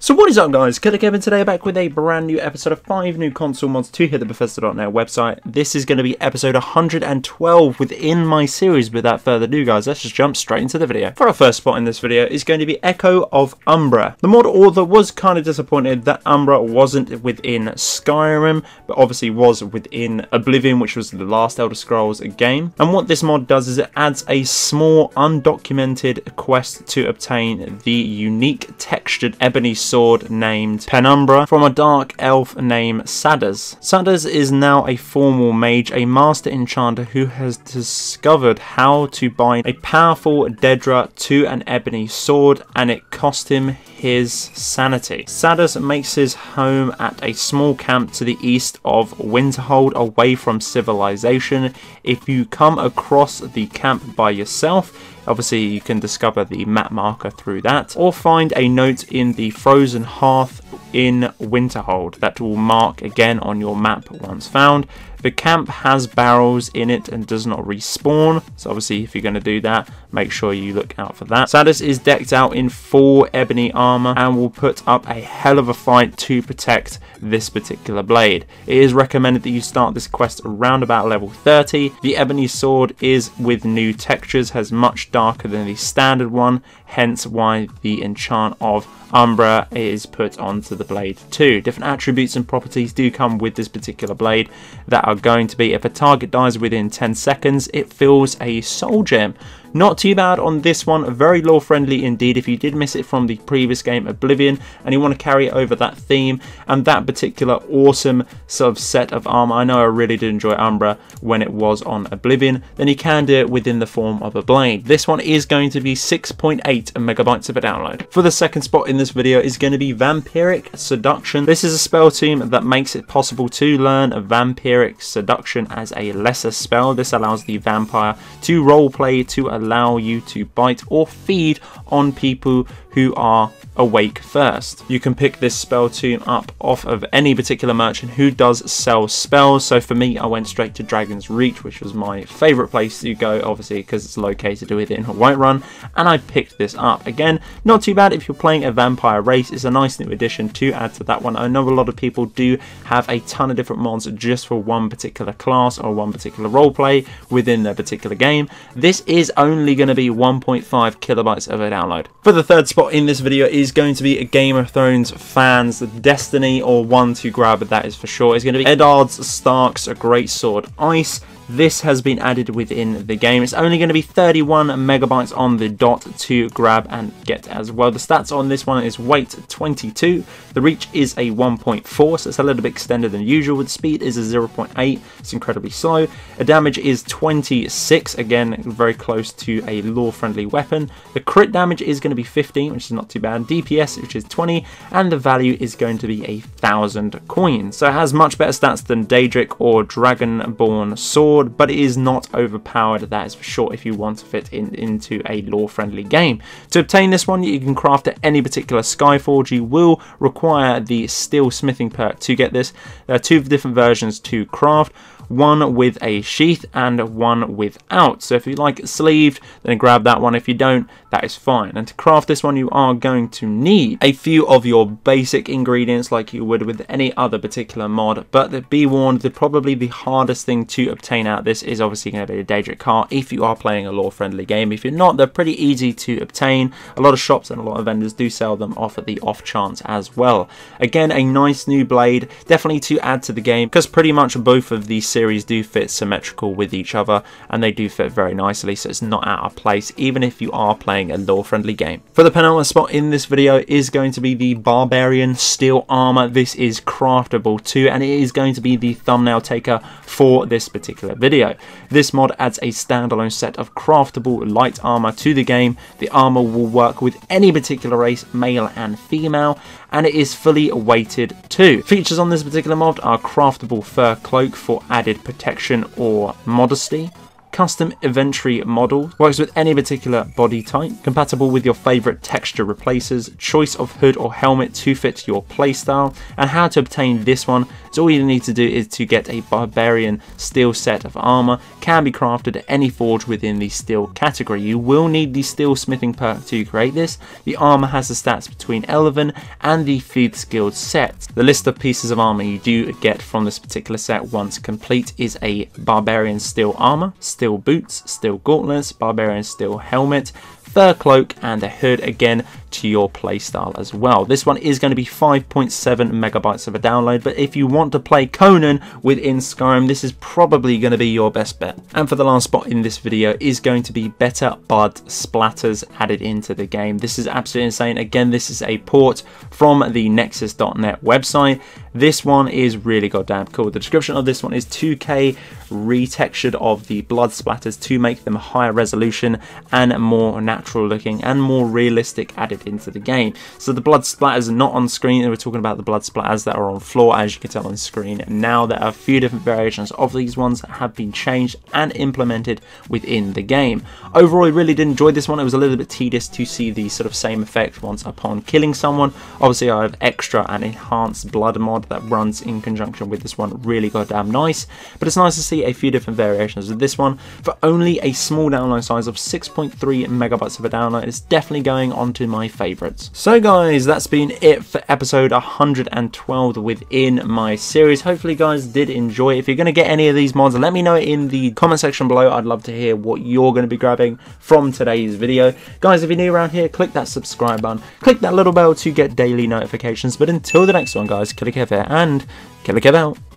So what is up guys, Killerkev, and today back with a brand new episode of 5 new console mods to hit the Bethesda.net website. This is going to be episode 112 within my series. Without further ado guys, let's just jump straight into the video. For our first spot in this video is going to be Echo of Umbra. The mod author was kind of disappointed that Umbra wasn't within Skyrim, but obviously was within Oblivion, which was the last Elder Scrolls game. And what this mod does is it adds a small undocumented quest to obtain the unique textured ebony sword named Penumbra from a dark elf named Splatters. Splatters is now a formal mage, a master enchanter who has discovered how to bind a powerful Dedra to an ebony sword, and it cost him his sanity. Splatters makes his home at a small camp to the east of Winterhold, away from civilization. If you come across the camp by yourself, obviously you can discover the map marker through that, or find a note in the frozen hearth in Winterhold that will mark again on your map once found. The camp has barrels in it and does not respawn, so obviously if you're going to do that, make sure you look out for that. Splatters is decked out in full ebony armor and will put up a hell of a fight to protect this particular blade. It is recommended that you start this quest around about level 30. The ebony sword is with new textures, has much darker than the standard one, hence why the enchant of Umbra is put onto the blade too. Different attributes and properties do come with this particular blade that are going to be, if a target dies within 10 seconds, it fills a soul gem. Not too bad on this one, very lore friendly indeed. If you did miss it from the previous game Oblivion and you want to carry over that theme and that particular awesome sort of set of armor, I know I really did enjoy Umbra when it was on Oblivion, then you can do it within the form of a blade. This one is going to be 6.8 megabytes of a download. For the second spot in this video is going to be Vampiric Seduction. This is a spell tomb that makes it possible to learn Vampiric Seduction as a lesser spell. This allows the vampire to roleplay to allow you to bite or feed on people who are awake first. You can pick this spell tomb up off of any particular merchant who does sell spells. So for me, I went straight to Dragon's Reach, which was my favorite place to go, obviously because it's located within Whiterun, and I picked this up. Again, not too bad if you're playing a vampire race. It's a nice new addition to add to that one. I know a lot of people do have a ton of different mods just for one particular class or one particular roleplay within their particular game. This is only going to be 1.5 kilobytes of a download. For the third spot in this video is going to be a Game of Thrones fans destiny, or one to grab, that is for sure. It's going to be Eddard's Stark's Greatsword Ice. This has been added within the game. It's only going to be 31 megabytes on the dot to grab and get as well. The stats on this one is weight 22. The reach is a 1.4, so it's a little bit extended than usual. The speed is a 0.8. It's incredibly slow. The damage is 26. Again, very close to a lore-friendly weapon. The crit damage is going to be 15, which is not too bad. DPS, which is 20, and the value is going to be 1,000 coins. So it has much better stats than Daedric or Dragonborn Sword, but it is not overpowered, that is for sure, if you want to fit into a lore-friendly game. To obtain this one, you can craft at any particular Skyforge. You will require the steel smithing perk to get this. There are two different versions to craft, one with a sheath and one without. So if you like it sleeved, then grab that one. If you don't, that is fine. And to craft this one, you are going to need a few of your basic ingredients like you would with any other particular mod, but be warned that probably the hardest thing to obtain out of this is obviously going to be a Daedric heart if you are playing a lore friendly game. If you're not, they're pretty easy to obtain. A lot of shops and a lot of vendors do sell them off at the off chance as well. Again, a nice new blade, definitely to add to the game, because pretty much both of these series do fit symmetrical with each other and they do fit very nicely, so it's not out of place even if you are playing a lore friendly game. For the penultimate spot in this video is going to be the Barbarian steel armor. This is craftable too, and it is going to be the thumbnail taker for this particular video. This mod adds a standalone set of craftable light armor to the game. The armor will work with any particular race, male and female, and it is fully weighted too. Features on this particular mod are craftable fur cloak for added protection or modesty, custom inventory model, works with any particular body type, compatible with your favorite texture replacers, choice of hood or helmet to fit your playstyle, and how to obtain this one. So all you need to do is to get a Barbarian steel set of armor, can be crafted at any forge within the steel category. You will need the steel smithing perk to create this. The armor has the stats between 11 and the 5th skilled set. The list of pieces of armor you do get from this particular set once complete is a Barbarian steel armor, steel boots, steel gauntlets, Barbarian steel helmet, fur cloak, and a hood, again to your playstyle as well. This one is going to be 5.7 megabytes of a download, but if you want to play Conan within Skyrim, this is probably going to be your best bet. And for the last spot in this video is going to be better bud splatters added into the game. This is absolutely insane. Again, this is a port from the Nexus.net website. This one is really goddamn cool. The description of this one is 2K retextured of the blood splatters to make them higher resolution and more natural looking and more realistic added into the game. So the blood splatters are not on screen, and we're talking about the blood splatters that are on floor, as you can tell on screen. Now there are a few different variations of these ones that have been changed and implemented within the game. Overall, I really did enjoy this one. It was a little bit tedious to see the sort of same effect once upon killing someone. Obviously I have extra and enhanced blood mod that runs in conjunction with this one, really goddamn nice. But it's nice to see a few different variations of this one for only a small download size of 6.3 megabytes of a download. It's definitely going on to my favorites. So guys, that's been it for episode 112 within my series. Hopefully you guys did enjoy. If you're going to get any of these mods, let me know in the comment section below. I'd love to hear what you're going to be grabbing from today's video. Guys, if you're new around here, click that subscribe button, click that little bell to get daily notifications. But until the next one, guys, Killerkev here, and Killerkev out.